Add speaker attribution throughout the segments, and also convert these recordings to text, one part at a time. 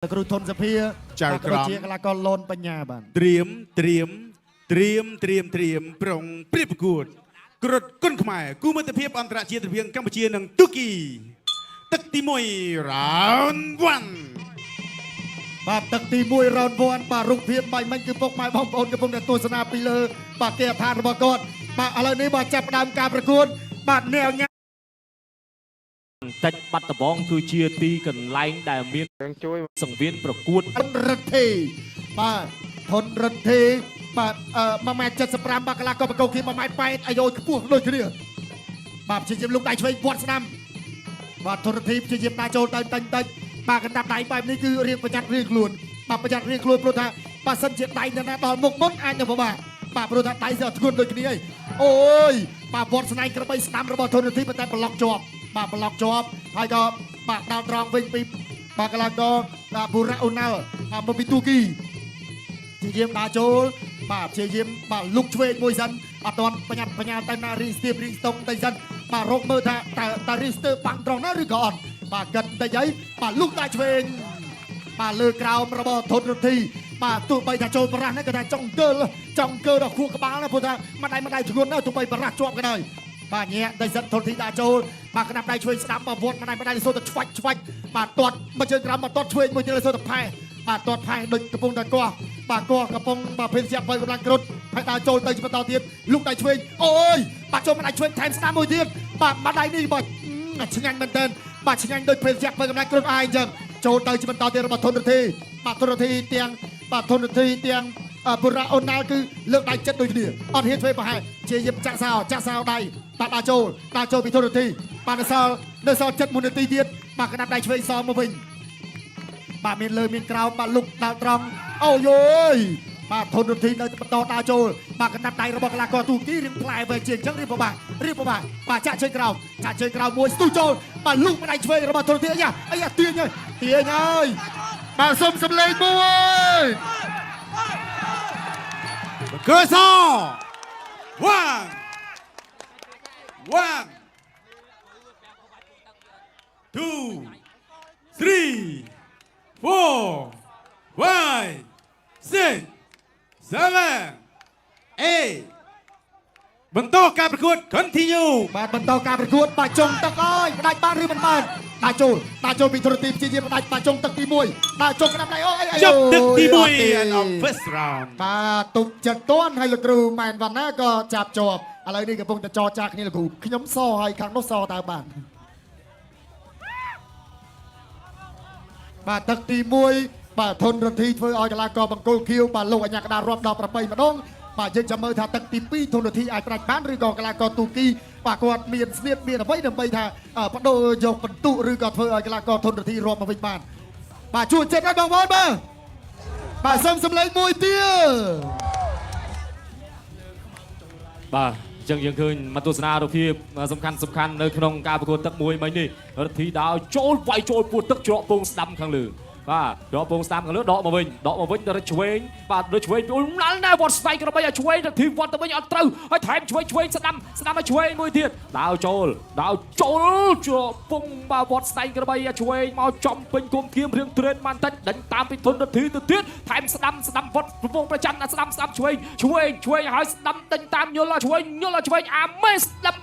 Speaker 1: ครูทนสเพียจากกระเจียกลากรลนปัญญาบัน
Speaker 2: เตรียมปรองเปรียบประกวดกรดก้นขมายกู้มัตเพียบอันตรายตะเพียงกัมพูชีนังตุกีตักตีมวยราววัน
Speaker 1: บาตักตีมวยราววันบารุกเพียบใบมันคือพกไม้บอมบอลกับพงเด็ดตัวสนาปีเลอบาเกียร์ทานบากอดบาอะไรนี้บาจับดำการประกวดบาแนวเนี้ย
Speaker 3: แต่บัตรบองคือเชียร์ตีกันไล่ได้เมียนสังเวียนประกวด
Speaker 1: ทนรัตทีบาทนรัตทีบามาแมจัดสปรามบากลากรประกวดขีมาไม้ไปอโยพวกเลยทีเดียวบาเชียร์ลูกได้ช่วยบอลสนามบาทนรัตทีเชียร์นายโจตันบากันดับไหนแบบนี้คือเรียกประจักษ์เรียกล้วนบาประจักษ์เรียกล้วนโปรตาบาสันเชียร์ไตเนี่ยนะตอนมุกมุดอันอย่างบ่บาโปรตาไตเสียทุกคนโดยนี้โอ้ยบาบอลสนามกระบายสนามระบาดทนรัตทีแต่บอลล็อกจอบบาบล็อกจอบให้ก็บาดาวตรองวิ่งไปบากลางก็บุระอุณามาปิตูกีเชียมดาโจลบาเชียมบาลุกช่วยมวยสันตอนปัญญาแต่นารีสเตียบรีสตงแต่สันบารกเมื่อตารีสเตอร์ปังตรองนั่นหรือก่อนบากันแต่ยัยบาลุกได้ช่วยบาเลือกราวระบาดทนรัทีบาตัวไปถ้าโจลปราณนั่นก็ได้จ้องเกอร์คู่กระบาลนะพูดថាมาได้ทุกคนนะตัวไปปราจวบกันเลยบาเนี้ยได้สันทนทีดาโจลบากระดับได้ช่วยสนามบาวนมาได้โซตชวัดบาตอดมาเจอกรามมาตอดช่วยมวยเจริญโซตแพ้บาตอดแพ้โดยกระพงตะกัวบากกระพงบาเพนเสียไปกำลังกรดให้ดาโจลได้มาต่อเทียนลูกได้ช่วยโอ้ยบาโจลมาได้ช่วยแทนสนามมวยเทียนบามาได้นี่บาชิงันมันเดินบาชิงันโดยเพนเสียไปกำลังกรดอายจังโจลได้มาต่อเทียนบาทนทีบาทนทีเตียงบาทนทีเตียงบุระโอนาคือเลือกได้จัดโดยเดียวอันเฮียช่วยไปให้เชียร์จักสาวได้บาดาโจไปทนทีบาดาซาวเนื้อซาวจัดมูลนิธิเดียดบากระดับได้ช่วยซ้อมมาวิ่งบาเมียนเลยเมียนกราวบาลุกดาวตรองโอ้ยบาทนทีในต่อดาโจบากระดับได้ระบบลากรตูกี้ริมพลายไปเชียงจังรีบบ่าบาจะช่วยกราวมวยสตูโจบาลุกมาได้ช่วยระบบทนทีไอ้ยาเตี้ยไงบาสมสำเร็จมวย
Speaker 2: เกิดซอone two three four five six seven eight បន្តការប្រកួត continue
Speaker 1: បាទបន្តការប្រកួតបាចុងទឹកអើយផ្ដាច់បានឬមិនបានតាជូលពីទូរទស្សន៍ព្យាយាមផ្ដាច់បាចុងទឹកទី1តាជុងក្តាប់ដៃអូយ
Speaker 2: ចប់ទឹកទី1 and of first round
Speaker 1: បាទទុកចិត្តទាន់ហើយលោកគ្រូម៉ែនវណ្ណាក៏ចាប់ជាប់ឥឡូវនេះកំពុងតែចរចាគ្នាលោកគ្រូខ្ញុំសហើយខាងនោះសតើបានបាទទឹកទី1បាទធនរទ្ធីធ្វើឲ្យកីឡាករបង្គោលខៀវបាទលោកអញ្ញាកដារាប់ដល់8ម្ដងបាទយើងចាំមើលថាទឹកទី2ធនរទ្ធីអាចប្រាច់បានឬក៏កីឡាករទូគីបាទគាត់មានស្នៀតមានអ្វីដើម្បីថាបដូរយកបន្ទុកឬក៏ធ្វើឲ្យកីឡាករធនរទ្ធីរាប់មកវិញបានបាទជួយចិត្តឲ្យបងប្អូនបាទសូមសម្លេងមួយទៀត
Speaker 3: បាទចឹងយើងឃើញមកទស្សនារូបភាពសំខាន់នៅក្នុងការប្រកួតទឹកមួយមិញនេះរដ្ឋធីដោចូលវាយចូលពួតទឹកច្រកពងស្ដាំខាងលើបាទដកពងស្ដាំខាងលើដកមកវិញទៅរត់ឆ្វេងបាទរត់ឆ្វេងពីណាល់ណាវត្តស្វ័យក្របីឲ្យឆ្វេងទៅធីវត្តទៅវិញអត់ត្រូវហើយថែមឆ្វេងស្ដាំឲ្យឆ្វេងមួយទៀតដោចូលច្រកពងបាទវត្តស្វ័យក្របីឲ្យឆ្វេងមកចំពេញគុំធៀមរៀងត្រេនបានតិចដេញតាមពីធនរដ្ឋីទៅទៀតថែមស្ដាំវត្តប្រពងប្រច័ណ្ឌស្ដាំឆ្វេងឲ្យស្ដាំដេញតាមយល់ឆ្វេងអាមេស្ដាំ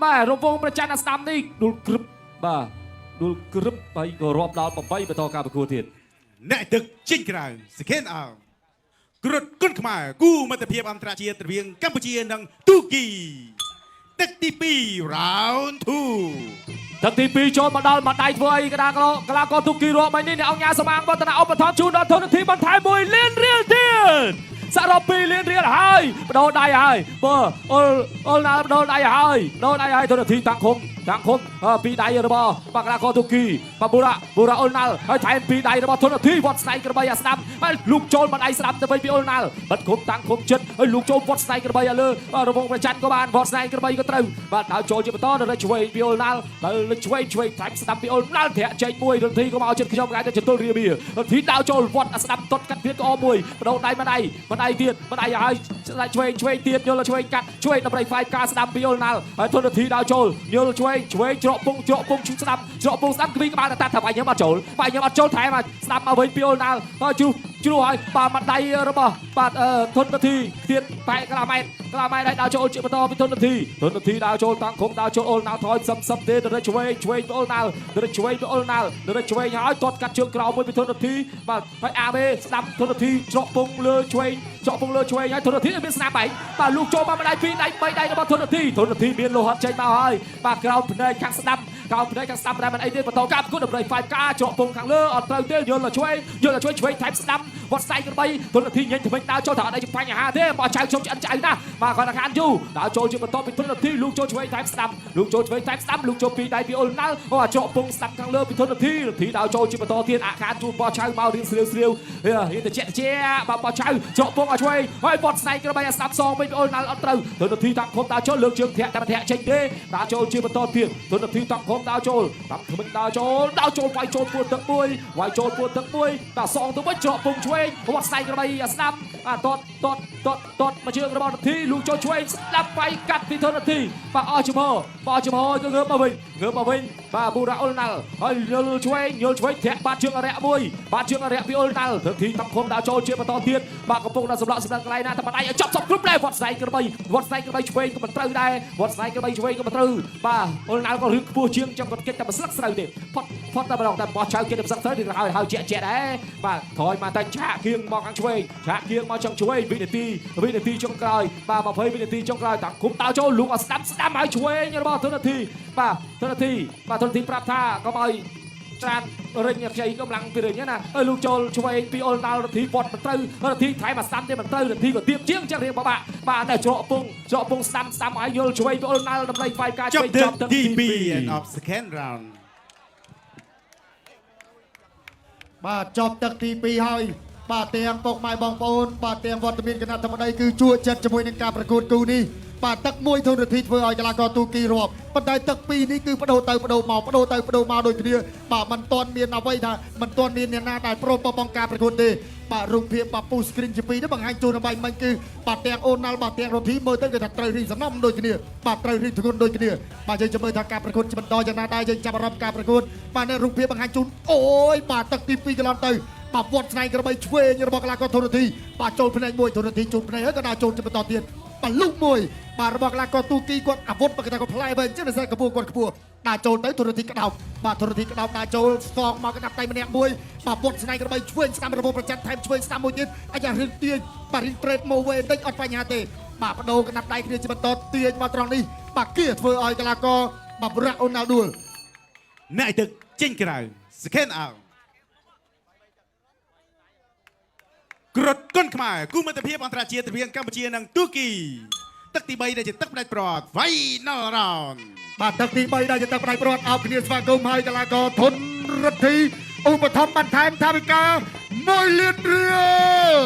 Speaker 3: បាទរពងប្រច័ណ្ឌស្ដាំនេះដួលក្រឹបបាទដួលក្រឹបហើយក៏រាប់ដល់8បន្តការប្រកួតទៀត
Speaker 2: អ្នកទឹកចេញក្រៅសង្ខេនអោក្រុតគុនខ្មែរគូមិត្តភាពអន្តរជាតិរវាងកម្ពុជានិងទូគីទឹកទី2 round 2
Speaker 3: ទឹកទី2ចូលមកដល់មកដៃធ្វើអីកីឡាករទូគីរាប់មិញនេះអ្នកអង្គការសមាគមវឌ្ឍនឧបត្ថម្ភជូនដល់ធនធានបន្ថែម1លានរៀលទៀតសរុប2លានរៀលហើយបដូរដៃហើយបើអុលណាបដូរដៃហើយធនធានតាំងឃុំពីដៃរបស់បកកីឡាករទូគីបបុរៈអុលណាល់ហើយថែមពីដៃរបស់ធនធានវត្តស្នៃក្របីអាស្ដាំហើយលូកចូលមកដៃស្ដាំទៅវិញពីអុលណាល់បាត់ឃុំតាំងឃុំចិត្តហើយលូកចូលវត្តស្នៃក្របីឲ្យលើរវងប្រច័ណ្ឌក៏បានវត្តស្នៃក្របីក៏ត្រូវបាទដល់ចូលជាបន្តដល់ឆ្វេងពីអុលណាល់ដល់ឆ្វេងថែមស្ដាំពីអុលណាល់ធាក់ចេញមួយធនធានក៏មកចិត្តខ្ញុំកាយទៅចតុលរាមាធនធានដល់ចូលវត្តអាស្ដាំតត់កាត់ភៀតក៏អមួយបដូរដៃមកដៃទៀតហើយឆ្វេងទៀតយល់ឆ្វេងកាត់ឆ្វេងដើម្បីហ្វាយការស្ដាំពីអុលណាល់ហើយធនធានដល់ចូលយល់ឆ្វេងច្រកពងស្ដាំ ច្រកពងស្ដាំគីក្បាលតាថាបាយញ៉ាំអត់ចូលបាយញ៉ាំអត់ចូលថែមស្ដាំមកវិញពីអូណាល់ហើយជ្រុះហើយបាទមកដៃរបស់បាទធននាទីទៀតបែកក្លាម៉ែតឲ្យដើរចូលជាបន្តពីធននាទីដើរចូលតាំងគុំដើរចូលអូណាល់ថយសឹមទេទៅឆ្វេងអូណាល់ទៅឆ្វេងហើយទាត់កាត់ជើងក្រោមមួយពីធននាទីបាទហើយអាមេស្ដាំធននាទីច្រកពងលើឆ្វេងហើយធននាទីមានស្នាមបែកបាទលោកចូលមកដៃ2ដៃ3ដៃរបស់ធននាទីមានលោហិតចេញមកហើយបាទក្រោមភ្នែកខាងស្ដាំតែមិនអីទេបន្តការប្រកួតដើម្បីហ្វាយការច្រកពងខាងលើអត់ត្រូវទេយល់ឆ្វេងឆ្វេងថែមស្ដាំវត្តស្ដៃក្របីធននាទីញញទៅវិញដើរចូលថាអត់អីជាបញ្ហាទេបើចៅខ្ញុំឆ្អិនចៅណាបាទគាត់ខានយូដើរចូលជាបន្តពីធននាទីលោកចូលឆ្វេងថែមស្ដាំលោកចូលពីដៃពីអូណាល់អូច្រកពងស្ដាំខាងលើពីធននាទីដើរចូលជាបន្តទៀតអាខានជួបបោះឆៅមករៀងស្រាវរៀងតិចបាទបោះឆៅច្រកពងឲ្យឆ្វេងហើយវត្តស្ដៃក្របីស្ដាំសងវិញអូណាល់អត់ត្រូវធននាទីតាំងខំដើរចូលលើកជើងធាក់តែមិនធាក់ចេញទេដើរចូលជាបន្តទៀតធននាទីតាំងខំដើរចូលវាយចូលពួតទឹកមួយដល់សងទៅវិញច្រកពងឆ្វេងវត្តស្ដៃក្របីស្ដាំបាទតតមកជើងរបស់នាទីលោកចូលឆ្វេងស្ដាប់វាយកាត់ពីធននាទីបាទអស់ចំហទៅងើបមកវិញបាទប៊ូរ៉ាអូណាល់ហើយយល់ឆ្វេងធាក់បាត់ជើងអរិយមួយពីអូណាល់នាទីតាំងខំដើរចូលជាបន្តទៀតបាទកំពុងដល់សម្រាប់កន្លែងណាតែម្ដាយឲ្យចាប់សពគ្រប់ដែរវត្តស្ដៃក្របីឆ្វេងក៏មិនត្រូវដែរវត្តស្ដៃក្របីឆ្វេងក៏មិនត្រូវបាទអូណាល់ក៏រឹងខ្ពស់ជាងចាំគាត់គេតែមិនស្លឹកស្រូវទេផុតតែម្ដងតែបោះចៅគេតែស្លឹកស្រូវនេះហើយជាដែរបាទថយមកតែឆាកគៀងមកខាងឆ្វេងមកចង់ឆ្វេងវិនាទីចុងក្រោយបាទ20វិនាទីចុងក្រោយតាំងគុំដើរចូលលោកឲ្យស្ដាំឲ្យឆ្វេងរបស់ធននាទីធននាទីប្រាប់ថាកុំឲ្យច្រានរិញខ្ចីកម្លាំងពីរិញណាហើយលោកចូលឆ្វេងពីអូណាល់នាទីពត់មិនត្រូវនាទីថែមមកស្ដាំទេមិនត្រូវនាទីក៏ទៀបជាងចឹងរៀងបាក់បាទតែច្រកពងស្ដាំឲ្យយល់ឆ្វេងពីអូណាល់ដើម្បីវាយការឆ្វេងចប់
Speaker 2: ទី2 of second round
Speaker 1: បាទចប់ទឹកទី2ហើយបាទទាំងពុកម៉ែបងប្អូនបាទទាំងវត្តមានគណៈធម្មដីគឺជួចិត្តជាមួយនឹងការប្រកួតគូនេះបាទទឹកមួយធននាទីធ្វើឲ្យកីឡាករទូគីរាប់ប៉ុន្តែទឹកពីរនេះគឺបដូរទៅបដូរមកដូចគ្នាបាទមិនទាន់មានអ្វីថាមិនទាន់មានអ្នកណាដែលព្រមបបង់ការប្រកួតទេបាទរូបភាពបាទពូស្គ្រីនជាពីរនេះបង្ហាញជូនដើម្បីមិនគឺបាទទាំងអូណាល់បាទទាំងរ៉ូធីមើលទៅគេថាត្រូវរីសំណំដូចគ្នាបាទត្រូវរីធ្ងន់ដូចគ្នាបាទយើងចាំមើលថាការប្រកួតបន្តយ៉ាងណាដែរយើងចាប់អារម្មណ៍ការប្រកួតបាទនៅរូបភាពបង្ហាញជូនអូយបាទទឹកទី2កន្លងទៅបាទវត្តស្នែងក្របីឆ្វេងរបស់កីឡាករធននាទីបាទចូលផ្នែកមួយធននាទីជូនផ្នែកហើយក៏ដើរចូលជាបន្តទៀតបាទលុកមួយបាទរបស់កីឡាករទូគីគាត់អាវុធបើគេថាគាត់ផ្លែវិញចឹងតែកម្ពស់គាត់ខ្ពស់ដើរចូលទៅធននាទីក្តោបបាទធននាទីក្តោបដើរចូលសងមកក្តាប់ដៃម្នាក់មួយបាទវត្តស្នែងក្របីឆ្វេងស្ដាំរបបប្រចាំថែមឆ្វេងស្ដាំមួយទៀតអាយ៉ារឿងទាញបាទរីត្រេតមកវេបន្តិចអត់បញ្ហាទេបាទបដូរក្តាប់ដៃគ្នាជាបន្តទាញមកត្រង់នេះបាទគៀធ្វើឲ្យកីឡាករបាទរ៉ាអូណាល់ឌូល
Speaker 2: អ្នកទឹកចេញក្រៅ second out ក្រត់គុនខ្មែរគូមិត្តភាពអន្តរជាតិរវាងកម្ពុជានិងទូគីទឹកទី3ដែលជាទឹកផ្ដាច់ព្រាត់ Final Round
Speaker 1: បាទទឹកទី3ដែលជាទឹកផ្ដាច់ព្រាត់អោបគ្នាស្វាគមន៍ហើយកីឡាករធនរដ្ឋីឧបត្ថម្ភបន្ថែមថាវិការ1លានរៀល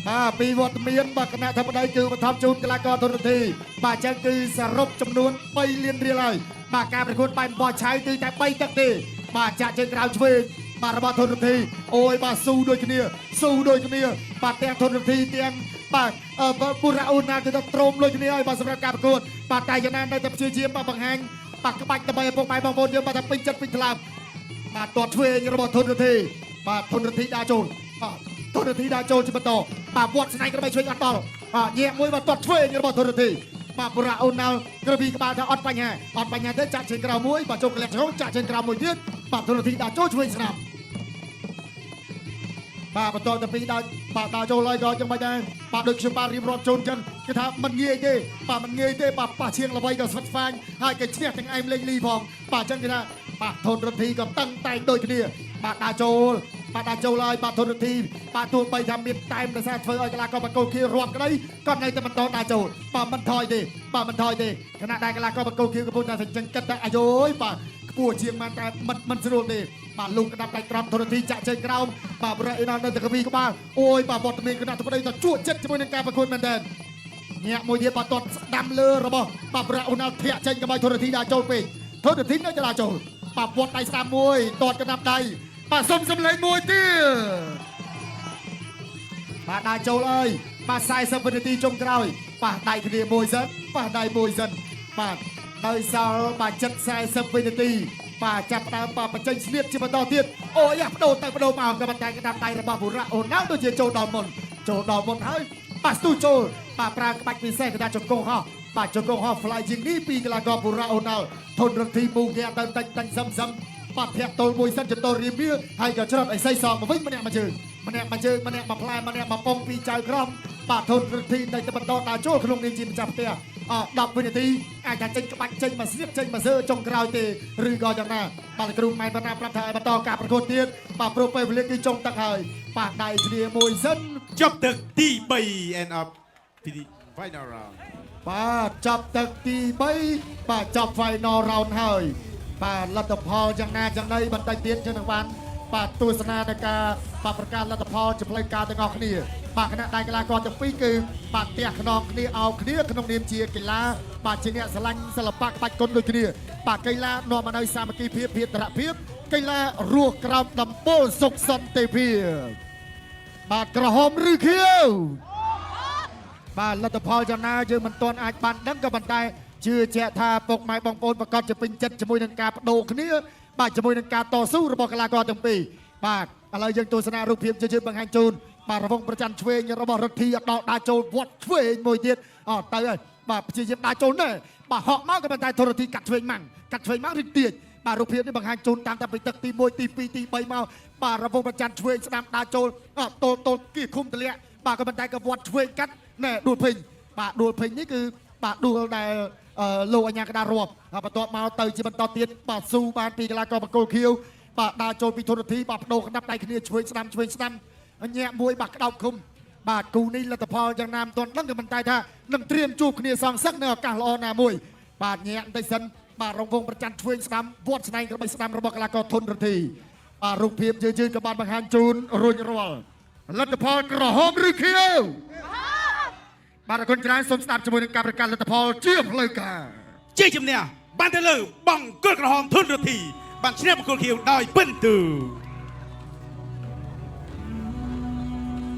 Speaker 1: បាទពីវត្តមានបាទគណៈធម្មដីគឺឧបត្ថម្ភជូនកីឡាករធនរដ្ឋីបាទចឹងគឺសរុបចំនួន3លានរៀលហើយបាទការប្រកួតបែបបោះឆៅគឺតែ3ទឹកទេបាទចាក់ជើងក្រៅឆ្វេងបាទរបស់ធនរដ្ឋីអូយបាទស៊ូដូចគ្នាបាទទាំងធនរដ្ឋីទាំងបាទពូរ៉ាអូណាគឺទៅទ្រោមដូចគ្នាហើយបាទសម្រាប់ការប្រកួតបាទតែយ៉ាងណានៅតែព្យាយាមបាទបង្ហាញបាទក្បាច់ដើម្បីឲ្យពុកម៉ែបងប្អូនយើងបាទថាពេញចិត្តពេញថ្លើមបាទទាត់ឆ្វេងរបស់ធនរដ្ឋីបាទធនរដ្ឋីដើរចូលបាទធនរដ្ឋីដើរចូលជាបន្តបាទវត្តស្នែងក្របីឆ្វេងអត់ដល់បាទញាក់មួយបាទទាត់ឆ្វេងរបស់ធនរដ្ឋីបាទពូរ៉ាអូណាល់ក្រពីក្បាលថាអត់បញ្ហាទេចាក់ជើងក្រៅមួយបាទចូលកលះចូលចាក់ជើងក្រៅមួយទៀតបាទធនរដ្ឋីដើរចូលឆ្វេងស្នាមបាទបន្តទៅពីដើរបាទដើរចូលហើយក៏ចឹងមិនដែរបាទដូចខ្ញុំបាទរៀបរាប់ជូនចឹងគឺថាមិនងាយទេបាទប៉ះឈៀងល្បីក៏ស្វិតស្វាញហើយក៏ឈ្នះទាំងអែមលេងលីផងបាទចឹងគឺថាបាទធនរដ្ឋីក៏តឹងតែងដូចគ្នាបាទដើរចូលហើយបាទធនរដ្ឋីបាទទោះបីថាមានតែមដោយសារធ្វើឲ្យកីឡាករបកគោខៀវរាប់ក្តីក៏នៅតែបន្តដើរចូលបាទមិនថយទេខណៈដែលកីឡាករបកគោខៀវកំពុងតែចឹងគិតតែអាយយបាទខ្ពស់ជាងបានតែមិនស្រួលទេបាទលោកក្តាប់ដៃក្រំធនរដ្ឋីចាក់ជើងក្រោមបាទបរិយានៅតែកវីក្បាលអូយបាទវត្តមានគណៈធម្មដីទៅជួចិត្តជាមួយនឹងការប្រកួតមែនទែនញាក់មួយទៀតបាទទាត់ស្ដាំលើរបស់បាទបរិយាអូណាល់ធាក់ចេញកបៃធនរដ្ឋីដើរចូលពេកធនរដ្ឋីនៅតែដើរចូលបាទវត្តដៃស្ដាំមួយទាត់ក្តាប់ដៃបាទសុំសំឡេងមួយទៀតបាទដើរចូលអើយបាទ40វិនាទីចុងក្រោយបាទដៃគ្នាមួយសិនបាទដោយសារបាទចិត្ត40វិនាទី បាទចាប់ដើមបាទបញ្ចេញស្លៀកជាបន្តទៀតអូយ៉ាបដូរទៅបដូរមកក៏ប៉ុន្តែក្តាប់ដៃរបស់បុរៈអូណាល់ដូចជាចូលដល់មុនហើយបាទស្ទូចូលបាទប្រើក្បាច់ពិសេសក្តារជង្គង់ហោះបាទជង្គង់ហោះ fly ជាងនេះពីកីឡាករបុរៈអូណាល់ធនរទ្ធីមូគេទៅតាញ់សឹមបាទធាក់ទល់មួយសិនចតរៀមវាហើយក៏ច្រត់អីសីសងមកវិញម្នាក់មកជើងម្នាក់មកផ្លែម្នាក់មកប៉ុងពីចៅក្រមបាទធនរទ្ធីនៅតែបន្តដើរចូលក្នុងនាមជាម្ចាស់ផ្ទះ10វិនាទីអាចថាចេញក្បាច់ចេញមកស្លៀកចេញមកសើចុងក្រោយទេឬក៏យ៉ាងណាបាទគ្រូម៉ែបណ្ណាប្រាប់ថាឲ្យបន្តការប្រកួតទៀតបាទព្រោះពេលវេលាគឺចុងទឹកហើយបាទដៃគ្នាមួយសិន
Speaker 2: ចប់ទឹកទី3 end up ទី final round
Speaker 1: បាទចាប់ទឹកទី3បាទចាប់ final round ហើយបាទលទ្ធផលយ៉ាងណាយ៉ាងណីបន្តិចទៀតចឹងនឹងបានបាទទស្សនានៃការបាទប្រកាសលទ្ធផលជាផ្លូវការទាំងអស់គ្នាបាទគណៈដៃកីឡាករទាំងពីរគឺបាទផ្ទះខ្នងគ្នាអោបគ្នាក្នុងនាមជាកីឡាបាទជាអ្នកស្រឡាញ់សិល្បៈក្បាច់គុណដូចគ្នាបាទកីឡានាំមកនៅសាមគ្គីភាពភាពតរភាពកីឡារស់ក្រោមដំបូលសុខសន្តិភាពបាទក្រហមឬខៀវបាទលទ្ធផលយ៉ាងណាយើងមិនទាន់អាចបានដឹងក៏ប៉ុន្តែជឿជាក់ថាពុកម៉ែបងប្អូនប្រកាសជាពេញចិត្តជាមួយនឹងការបដូរគ្នាបាទជាមួយនឹងការតស៊ូរបស់កីឡាករទាំងពីរបាទឥឡូវយើងទស្សនារូបភាពជឿបង្ហាញជូនបាទរវងប្រច័ណ្ឌឆ្វេងរបស់រដ្ឋាភិបាលដល់ដើរចូលវត្តឆ្វេងមួយទៀតទៅហើយបាទព្យាយាមដើរចូលណែបាទហក់មកក៏ប៉ុន្តែធរទីកាត់ឆ្វេងម៉ាំងរីកទាចបាទរូបភាពនេះបង្ហាញជូនតាមតែពីទឹកទី1ទី2ទី3មកបាទរវងប្រច័ណ្ឌឆ្វេងស្ដាំដើរចូលទល់គៀឃុំទម្លាក់បាទក៏ប៉ុន្តែក៏វត្តឆ្វេងកាត់ណែដួលពេញបាទដួលពេញនេះគឺបាទដួលដែលលោកអញ្ញាកដារាប់បន្ទាប់មកទៅជាបន្តទៀតបាទស៊ូបានពីកីឡាករបង្គោលខៀវបាទដើរចូលពីធនធីបាទបដូរក្តាប់ដៃគ្នាឆ្វេងស្ដាំញាក់មួយបាទក្តោបឃុំបាទគូនេះលទ្ធផលយ៉ាងណាមិនទាន់ដឹងក៏ប៉ុន្តែថានឹងត្រៀមជួបគ្នាសងសឹកនៅឱកាសល្អណាមួយបាទញាក់បន្តិចសិនបាទរងវងប្រច័ណ្ឌឆ្វេងស្ដាំវត្តស្នែងក្បីស្ដាំរបស់កីឡាករធនរទ្ធីបាទរូបភាពយឺតក៏បានបង្ហាញជូនរួចរាល់លទ្ធផលក្រហមឬខៀវបាទអរគុណច្រើនសូមស្ដាប់ជាមួយនឹងការប្រកាសលទ្ធផលជាផ្លូវការ
Speaker 2: ជ័យជំនះបានទៅលើបង្គោលក្រហមធនរទ្ធីបានឈ្នះបង្គោលខៀវដោយពិនទូ